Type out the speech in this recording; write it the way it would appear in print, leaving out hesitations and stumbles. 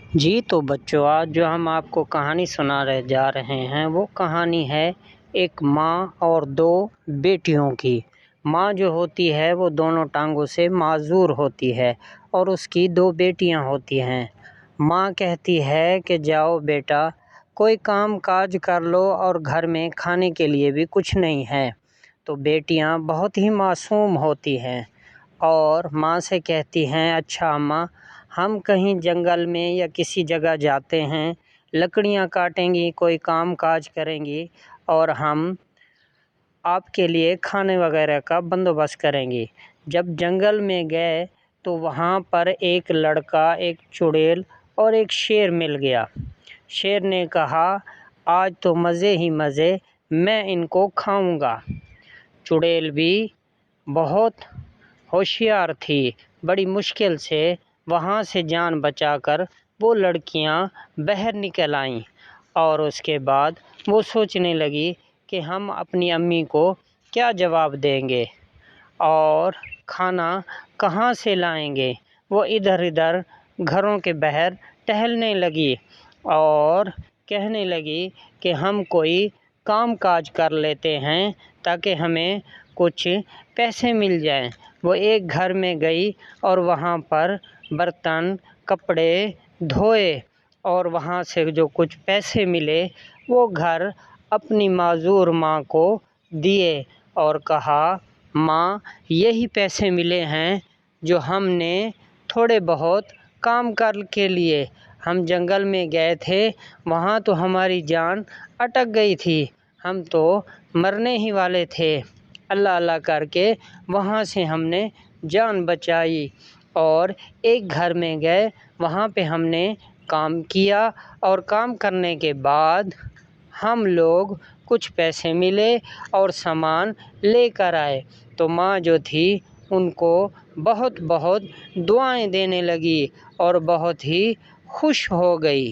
جی تو بچوں، آج جو ہم آپ کو کہانی سنا جا رہے ہیں وہ کہانی ہے ایک ماں اور دو بیٹیوں کی۔ ماں جو ہوتی ہے وہ دونوں ٹانگوں سے معذور ہوتی ہے اور اس کی دو بیٹیاں ہوتی ہیں۔ ماں کہتی ہے کہ جاؤ بیٹا، کوئی کام کاج کر لو اور گھر میں کھانے کے لیے بھی کچھ نہیں ہے۔ تو بیٹیاں بہت ہی معصوم ہوتی ہیں اور ماں سے کہتی ہیں، اچھا اماں، ہم کہیں جنگل میں یا کسی جگہ جاتے ہیں، لکڑیاں کاٹیں گی، کوئی کام کاج کریں گی اور ہم آپ کے لیے کھانے وغیرہ کا بندوبست کریں گی۔ جب جنگل میں گئے تو وہاں پر ایک لڑکا، ایک چڑیل اور ایک شیر مل گیا۔ شیر نے کہا، آج تو مزے ہی مزے، میں ان کو کھاؤں گا۔ چڑیل بھی بہت ہوشیار تھی، بڑی مشکل سے وہاں سے جان بچا کر وہ لڑکیاں باہر نکل آئیں اور اس کے بعد وہ سوچنے لگی کہ ہم اپنی امی کو کیا جواب دیں گے اور کھانا کہاں سے لائیں گے۔ وہ ادھر ادھر گھروں کے باہر ٹہلنے لگی اور کہنے لگی کہ ہم کوئی کام کاج کر لیتے ہیں تاکہ ہمیں کچھ پیسے مل جائیں۔ وہ ایک گھر میں گئی اور وہاں پر برتن کپڑے دھوئے اور وہاں سے جو کچھ پیسے ملے وہ گھر اپنی معذور ماں کو دیے اور کہا، ماں، یہی پیسے ملے ہیں جو ہم نے تھوڑے بہت کام کر کے لیے، ہم جنگل میں گئے تھے، وہاں تو ہماری جان اٹک گئی تھی، ہم تو مرنے ہی والے تھے، اللہ اللہ کر کے وہاں سے ہم نے جان بچائی اور ایک گھر میں گئے، وہاں پہ ہم نے کام کیا اور کام کرنے کے بعد ہم لوگ کچھ پیسے ملے اور سامان لے کر آئے۔ تو ماں جو تھی ان کو بہت بہت دعائیں دینے لگی اور بہت ہی خوش ہو گئی۔